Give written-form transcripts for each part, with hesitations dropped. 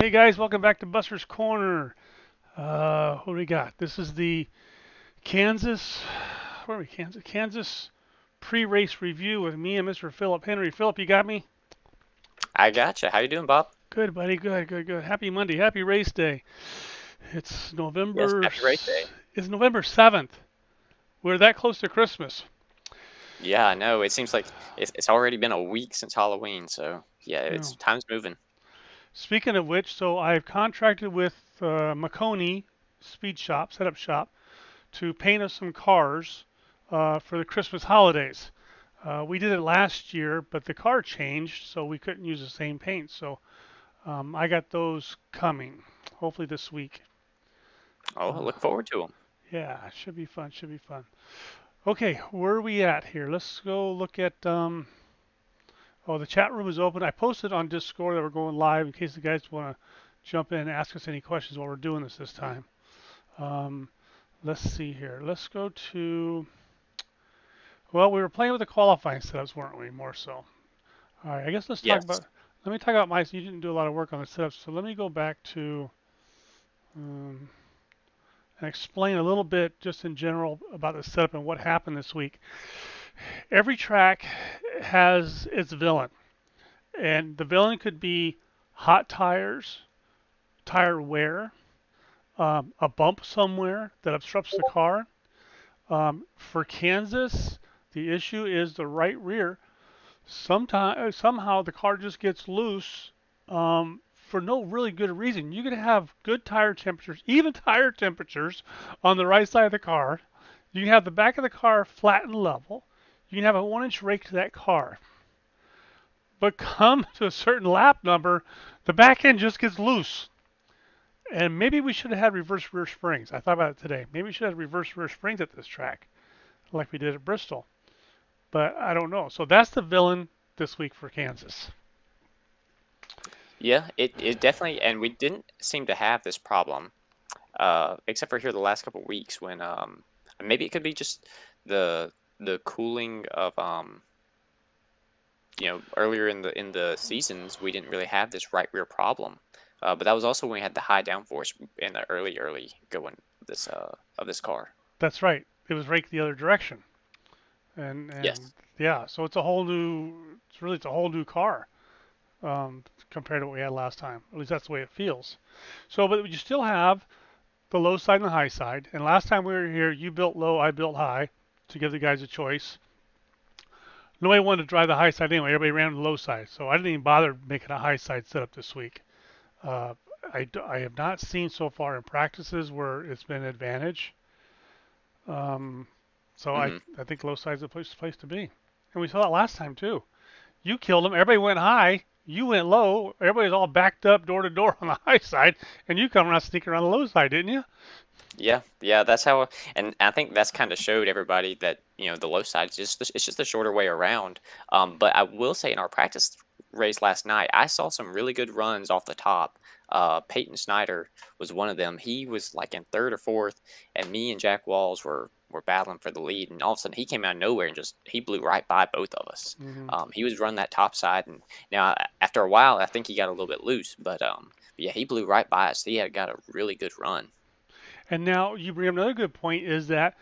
Hey guys, welcome back to Buster's Corner. What do we got? This is the Kansas, where are we? Kansas pre-race review with me and Mr. Philip Henry. Philip, you got me? I gotcha. How you doing, Bob? Good, buddy. Good. Happy Monday. Happy race day. It's Yes, November. happy race day. It's November 7th. We're that close to Christmas. Yeah, I know. It seems like it's already been a week since Halloween, so yeah, Yeah. it's time's moving. Speaking of which, so I've contracted with Maconi Speed Shop, Setup Shop, to paint us some cars for the Christmas holidays. We did it last year, but the car changed, so we couldn't use the same paint. So I got those coming, hopefully this week. Oh, I Uh, look forward to them. yeah, should be fun. Should be fun. Okay, where are we at here? Let's go look at. Oh, the chat room is open. I posted on Discord that we're going live in case the guys want to jump in and ask us any questions while we're doing this time. Um, let's see here. Let's go to. Well, we were playing with the qualifying setups, weren't we? More so. All right, I guess let's talk Yes. about. Let me talk about my. You didn't do a lot of work on the setup, so let me go back to um, and explain a little bit, just in general, about the setup and what happened this week. Every track has its villain, and the villain could be hot tires, tire wear, a bump somewhere that obstructs the car. For Kansas, the issue is the right rear. Somehow the car just gets loose for no really good reason. You can have good tire temperatures, even tire temperatures on the right side of the car. You can have the back of the car flat and level. You can have a 1 inch rake to that car. But come to a certain lap number, the back end just gets loose. And maybe we should have had reverse rear springs. I thought about it today. Maybe we should have reverse rear springs at this track, like we did at Bristol. But I don't know. So that's the villain this week for Kansas. Yeah, it definitely, and we didn't seem to have this problem, except for here the last couple weeks when maybe it could be just the cooling of earlier in the seasons we didn't really have this right rear problem. But that was also when we had the high downforce in the early going of this car. That's right. It was raked the other direction. And Yes. yeah, so it's a whole new. It's a whole new car compared to what we had last time. At least that's the way it feels. So, but you still have the low side and the high side. And last time we were here, you built low, I built high to give the guys a choice. Nobody wanted to drive the high side anyway. Everybody ran the low side. So I didn't even bother making a high side setup this week. Uh, I have not seen so far in practices where it's been an advantage. Um, so Hmm. I think low side's the place to be. And we saw that last time too. You killed them. Everybody went high. You went low. Everybody's all backed up door to door on the high side, and you come around sneaking around the low side, didn't you? Yeah, yeah, that's how, and I think that's kind of showed everybody that the low side is just it's just a shorter way around. But I will say in our practice race last night, I saw some really good runs off the top. Peyton Snyder was one of them. He was like in third or fourth, and me and Jack Walls were battling for the lead, and all of a sudden he came out of nowhere and just he blew right by both of us. Hmm. He was running that top side, and now after a while, I think he got a little bit loose, but yeah, he blew right by us. He had got a really good run. And now you bring up another good point is that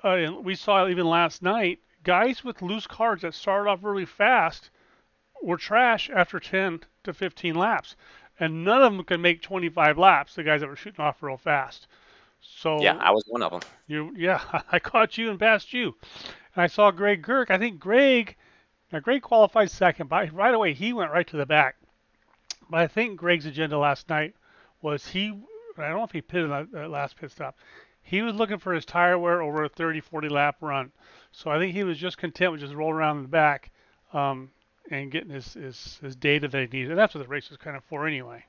and we saw even last night, guys with loose cars that started off really fast were trash after 10 to 15 laps. And none of them could make 25 laps, the guys that were shooting off real fast. Yeah, So I was one of them. yeah, I caught you and passed you. And I saw Greg Girk. I think Greg qualified second, but right away he went right to the back. But I think Greg's agenda last night was I don't know if he pitted on that last pit stop. He was looking for his tire wear over a 30, 40 lap run. So I think he was just content with just rolling around in the back um, and getting his data that he needed. And that's what the race was kind of for anyway.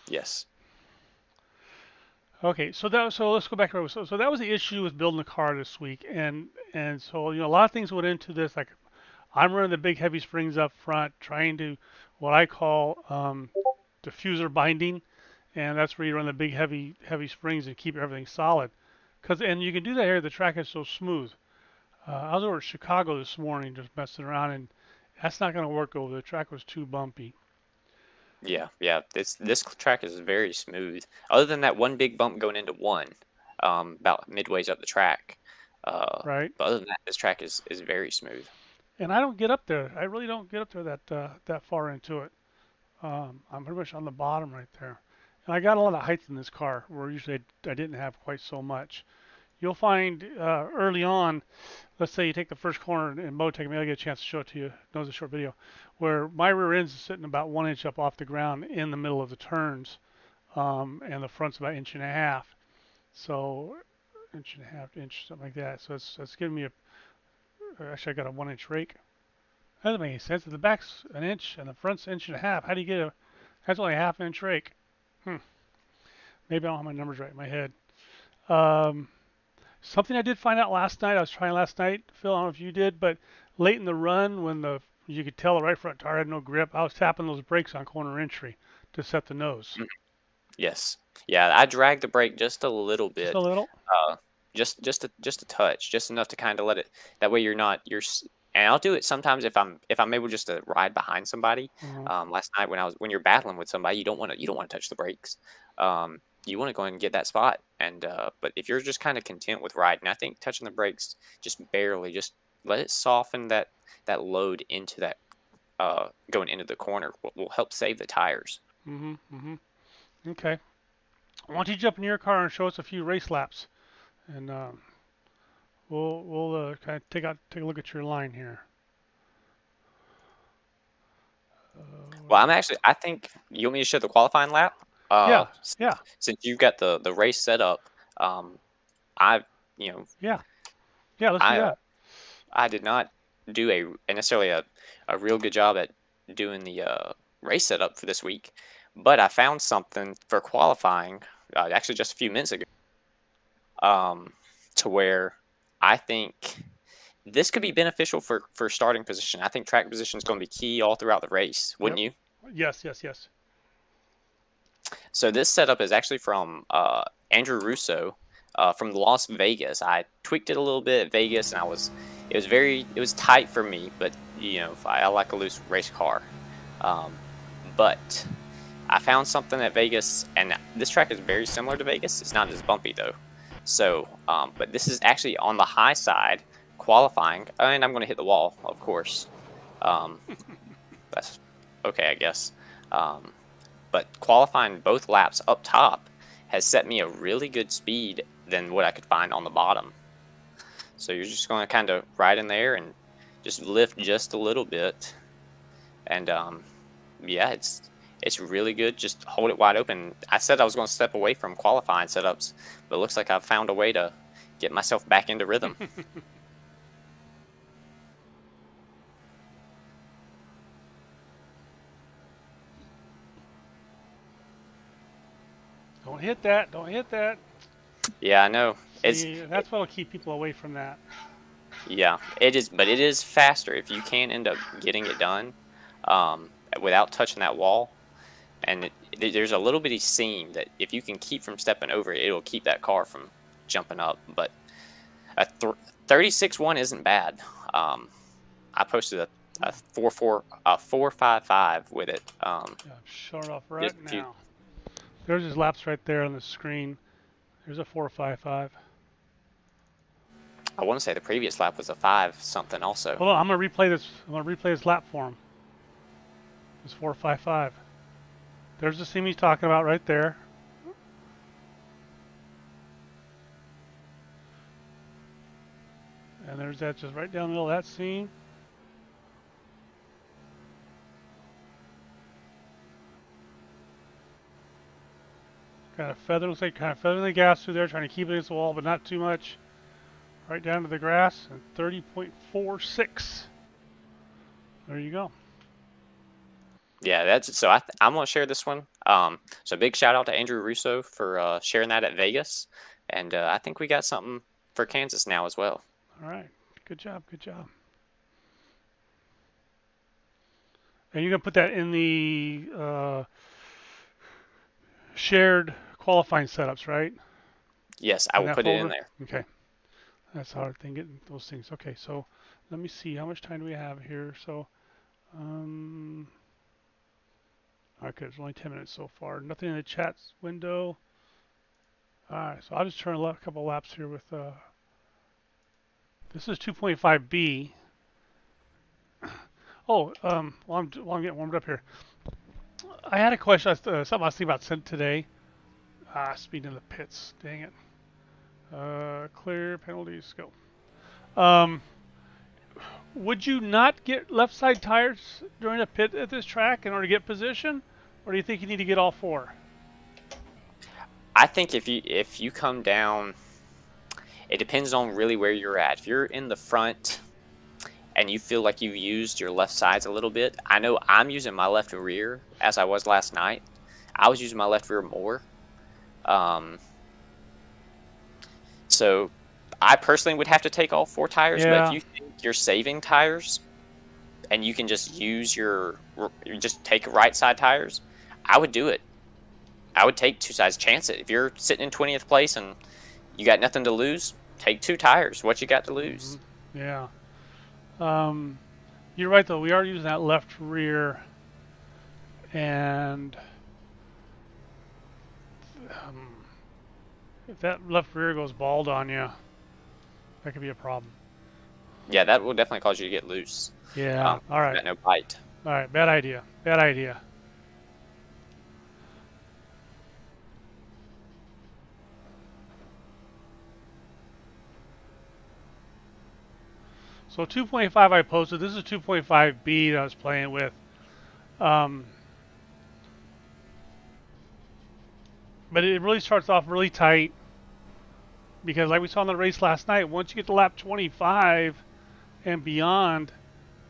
Yes. Okay, so let's go back to so that was the issue with building the car this week, and so a lot of things went into this. Like I'm running the big heavy springs up front, trying to what I call diffuser binding, and that's where you run the big heavy springs and keep everything solid. And you can do that here. The track is so smooth. I was over at Chicago this morning just messing around, and that's not going to work over. The track was too bumpy. Yeah. This track is very smooth. Other than that one big bump going into one, about midways up the track. Uh, right? but other than that, this track is very smooth. And I don't get up there. I really don't get up there that far into it. I'm pretty much on the bottom right there. And I got a lot of height in this car, where usually I didn't have quite so much. You'll find early on, let's say you take the first corner in Motec, maybe I'll get a chance to show it to you. No, it's a short video, where my rear end's sitting about 1 inch up off the ground in the middle of the turns, and the front's about inch and a half. So inch and a half, inch, something like that. So it's giving me actually I got a 1 inch rake. That doesn't make any sense. If the back's an inch and the front's inch and a half, how do you get that's only a ½ inch rake. Hmm. Maybe I don't have my numbers right in my head. Um, Something I did find out last night, I was trying last night, Phil, I don't know if you did, but late in the run when you could tell the right front tire had no grip, I was tapping those brakes on corner entry to set the nose. Mm, yes. Yeah, I dragged the brake just a little Just a bit. little. Uh, just a touch, just enough to kind of let it. That way you're not and I'll do it sometimes if I'm able just to ride behind somebody. Uh, Last night when you're battling with somebody, you don't want to touch the brakes. You want to go and get that spot. And but if you're just kind of content with riding, I think touching the brakes just barely, just let it soften that load into that going into the corner will help save the tires. mm-hmm. Okay. Why don't you jump in your car and show us a few race laps, and we'll kind of take a look at your line here. Well, I think you want me to show the qualifying lap? Yeah, Since, yeah, since you've got the race set up, um, I you know yeah, yeah. Let's do I that. I did not do necessarily a real good job at doing the race setup for this week, but I found something for qualifying actually just a few minutes ago, um, to where I think this could be beneficial for starting position. I think track position is going to be key all throughout the race, wouldn't Yep. you? Yes, yes, yes. So this setup is actually from Andrew Russo from Las Vegas. I tweaked it a little bit at Vegas, and it was tight for me, but I like a loose race car. Um, but I found something at Vegas, and this track is very similar to Vegas. It's not as bumpy though. So, but this is actually on the high side qualifying, and I'm going to hit the wall, of course. Um, that's okay, I guess. Um, but qualifying both laps up top has set me a really good speed than what I could find on the bottom. So you're just going to kind of ride in there and just lift just a little bit, and yeah, it's really good. Just hold it wide open. I said I was going to step away from qualifying setups, but it looks like I've found a way to get myself back into rhythm. Don't hit that. Don't hit that. Yeah, I know. See, that's what'll keep people away from that. Yeah, it is, but it is faster if you can end up getting it done without touching that wall. And there's a little bitty seam that if you can keep from stepping over it, it'll keep that car from jumping up. But a 36.1 isn't bad. I posted a 455 with it. Yeah, show it off right Just a few. now. There's his laps right there on the screen. There's a 455. I want to say the previous lap was a 5 something also. Hold on, I'm gonna replay this. I'm gonna replay his lap for him. It's 455. There's the seam he's talking about right there. And there's that just right down the middle of that seam. Kind of feather, looks like kind of feathering the gas through there, trying to keep it against the wall, but not too much. Right down to the grass, and 30.46. There you go. Yeah, that's so. I'm gonna share this one. So big shout out to Andrew Russo for sharing that at Vegas, and I think we got something for Kansas now as well. All right. Good job. Good job. And you're gonna put that in the shared qualifying setups, right? Yes, I In will that put it in folder. there. Okay. That's the hard thing, getting those things. Okay, so let me see how much time do we have here. So, um, Okay, it's only 10 minutes so far. Nothing in the chat window. All right, so I'll just turn a couple laps here with. This is 2.5B. Oh, while I'm getting warmed up here, I had a question. Something I was thinking about sent today. Speed in the pits. Dang it. Clear penalties. Go. Um, would you not get left side tires during a pit at this track in order to get position, or do you think you need to get all four? I think if you come down, it depends on really where you're at. If you're in the front and you feel like you've used your left sides a little bit, I know I'm using my left rear as I was last night. I was using my left rear more. So I personally would have to take all four tires, but if you think you're saving tires and you can just use just take right side tires, I would do it. I would take two sides, chance it. If you're sitting in 20th place and you got nothing to lose, take two tires. What you got to lose? Yeah. You're right though. We are using that left rear, and if that left rear goes bald on you, that could be a problem. Yeah, that will definitely cause you to get loose. Yeah. All right. Got no bite. All right. Bad idea. Bad idea. So 2.5 I posted. This is 2.5B that I was playing with. But it really starts off really tight because, like we saw in the race last night, once you get to lap 25 and beyond,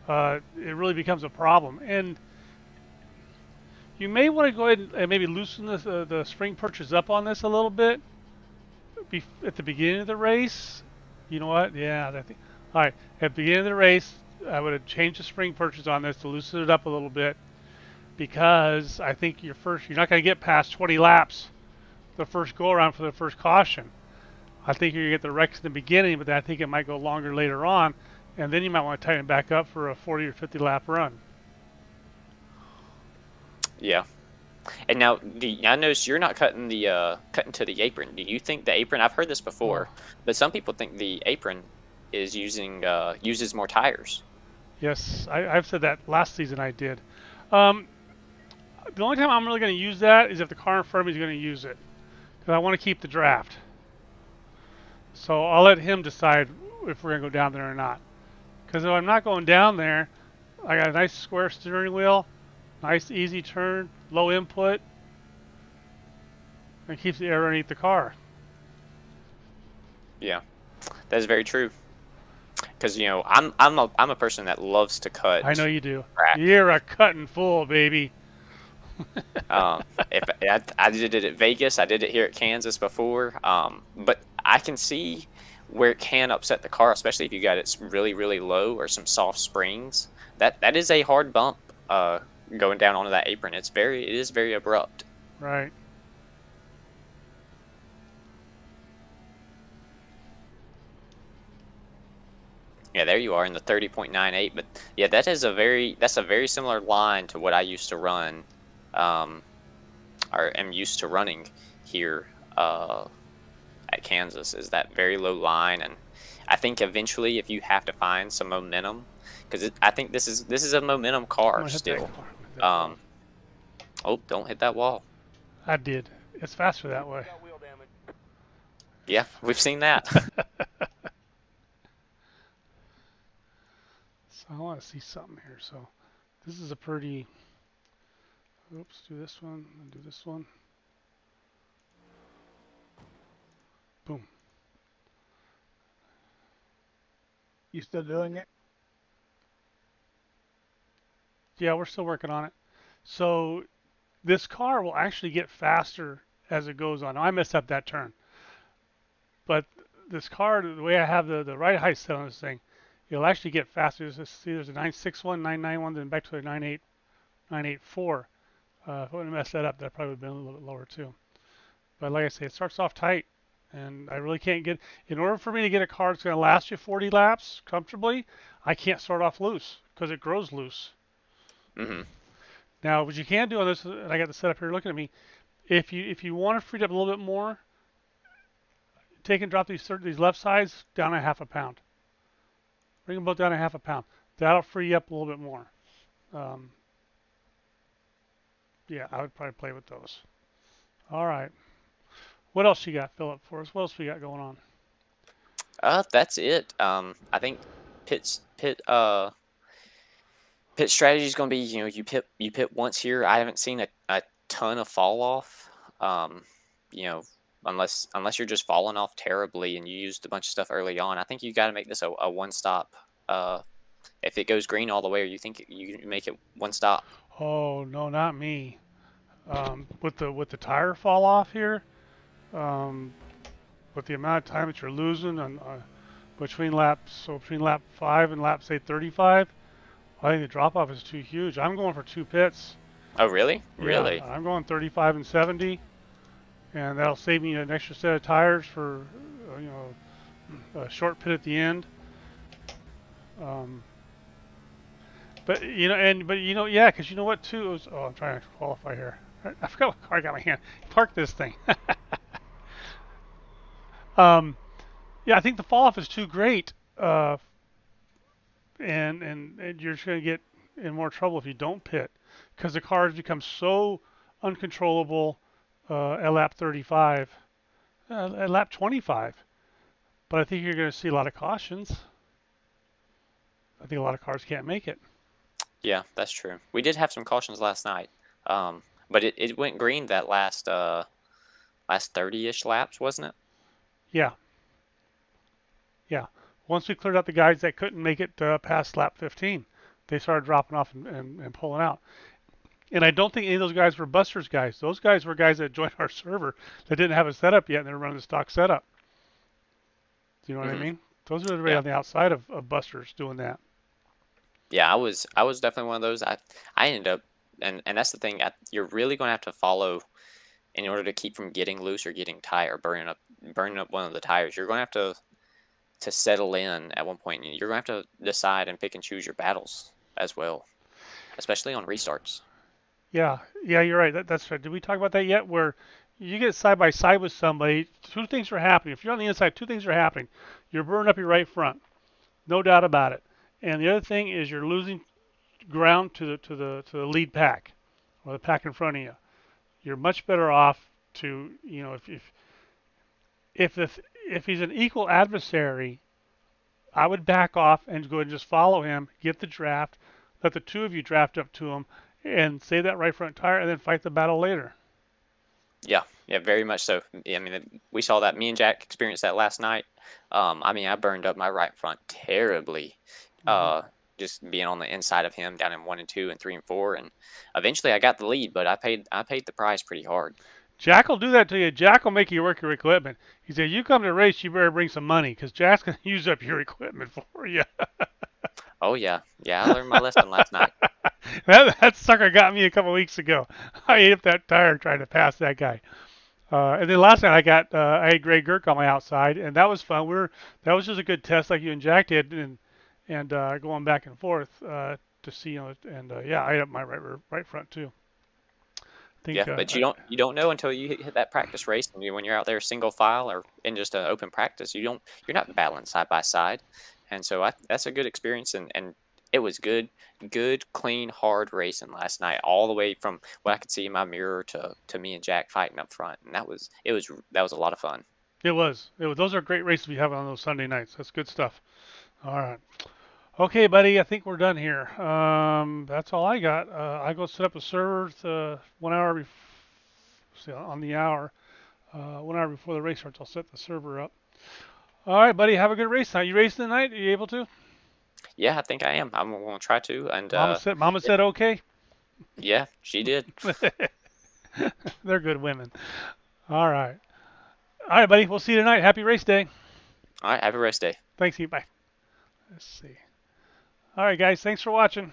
it really becomes a problem. And you may want to go ahead and maybe loosen the spring purchase up on this a little bit at the beginning of the race. You know what? Yeah. All right. At the beginning of the race, I would have changed the spring purchase on this to loosen it up a little bit because I think you're not going to get past 20 laps the first go around for the first caution. I think you're going to get the wrecks in the beginning, but I think it might go longer later on, and then you might want to tighten it back up for a 40 or 50 lap run. Yeah. And now, I noticed you're not cutting to the apron. Do you think the apron? I've heard this before, but some people think the apron is uses more tires. Yes, I've said that last season. I did. The only time I'm really going to use that is if the car in front of me is going to use it, because I want to keep the draft. So I'll let him decide if we're going to go down there or not. Because if I'm not going down there, I got a nice square steering wheel, nice easy turn, low input, and keeps the air underneath the car. Yeah, that is very true. Because I'm a person that loves to cut. I know you do. Track. You're a cutting fool, baby. If I did it at Vegas, I did it here at Kansas before. But I can see where it can upset the car, especially if you got it really, really low or some soft springs. That is a hard bump going down onto that apron. It is very abrupt. Right. Yeah, there you are in the 30.98. But yeah, that's a very similar line to what I used to run, or am used to running here at Kansas. Is that very low line, and I think eventually, if you have to find some momentum, because I think this is a momentum car still. Oh, don't hit that wall. I did. It's faster that way. Yeah, we've seen that. So I want to see something here. So this is a pretty. Oops, do this one and do this one. Boom. You still doing it? Yeah, we're still working on it. So this car will actually get faster as it goes on. Now, I messed up that turn. But this car, the way I have the ride height set on this thing, it'll actually get faster. See, there's a 961, 991, then back to a 984. If I wouldn't have messed that up, that probably would have been a little bit lower too. But like I say, it starts off tight, and I really can't get. In order for me to get a car that's going to last you 40 laps comfortably, I can't start off loose because it grows loose. Mm-hmm. Now, what you can do on this, and I got the setup here looking at me, if you want to free it up a little bit more, take and drop these left sides down a half a pound. Bring them both down a half a pound. That'll free you up a little bit more. Um, yeah, I would probably play with those. All right. What else you got, Philip, for us? What else we got going on? That's it. I think pit strategy is going to be, you pit once here. I haven't seen a ton of fall off. You know, unless you're just falling off terribly and you used a bunch of stuff early on. I think you got to make this a one stop. If it goes green all the way, or you think you can make it one stop. Oh no, not me. With the tire fall off here, um, with the amount of time that you're losing on between lap 5 and lap say 35, I think the drop off is too huge. I'm going for 2 pits. Oh, really? Really? Yeah, I'm going 35 and 70, and that'll save me an extra set of tires for a short pit at the end. Um, yeah, because you know what too? I'm trying to qualify here. I forgot what car I got in my hand. Park this thing. Yeah, I think the fall off is too great, and you're just going to get in more trouble if you don't pit, because the cars become so uncontrollable at lap 35, at lap 25. But I think you're going to see a lot of cautions. I think a lot of cars can't make it. Yeah, that's true. We did have some cautions last night, but it went green that last 30-ish laps, wasn't it? Yeah. Yeah. Once we cleared out the guys that couldn't make it past lap 15, they started dropping off and pulling out. And I don't think any of those guys were Buster's guys. Those guys were guys that joined our server that didn't have a setup yet, and they were running the stock setup. Do you know what I mean? Those are right on the outside of Buster's doing that. Yeah, I was definitely one of those. I ended up, and that's the thing. You're really going to have to follow in order to keep from getting loose or getting tight or burning up one of the tires. You're going to have to settle in at one point. You're going to have to decide and pick and choose your battles as well, especially on restarts. Yeah, you're right. That's right. Did we talk about that yet? Where you get side by side with somebody, two things are happening. If you're on the inside, two things are happening. You're burning up your right front, no doubt about it. And the other thing is you're losing ground to the lead pack or the pack in front of you. You're much better off to if he's an equal adversary, I would back off and go and just follow him, get the draft, let the two of you draft up to him, and save that right front tire, and then fight the battle later. Yeah, very much so. I mean, we saw that. Me and Jack experienced that last night. I mean, I burned up my right front terribly, just being on the inside of him down in 1 and 2 and 3 and 4, and eventually I got the lead, but I paid the price pretty hard. Jack will do that to you. Jack will make you work your equipment. He said, "You come to race, you better bring some money, because Jack's gonna use up your equipment for you." Oh yeah, I learned my lesson last night. that sucker got me a couple weeks ago. I ate up that tire trying to pass that guy. And then last night I had Greg Girk on my outside, and that was fun. That was just a good test like you and Jack did, and going back and forth to see, I ate up my right front too. But you don't know until you hit that practice race, and when you're out there single file or in just an open practice, you're not battling side by side, and so that's a good experience, and it was good, clean, hard racing last night, all the way from what I could see in my mirror to me and Jack fighting up front, and that was a lot of fun. It was. Those are great races we have on those Sunday nights. That's good stuff. All right. Okay, buddy, I think we're done here. That's all I got. I go set up a server 1 hour on the hour. 1 hour before the race starts, I'll set the server up. All right, buddy, have a good race. Are you racing tonight? Are you able to? Yeah, I think I am. I'm going to try to. And Mama said okay? Yeah, she did. They're good women. All right. All right, buddy, we'll see you tonight. Happy race day. All right, have a race day. Thanks, bye. Let's see. All right, guys, thanks for watching.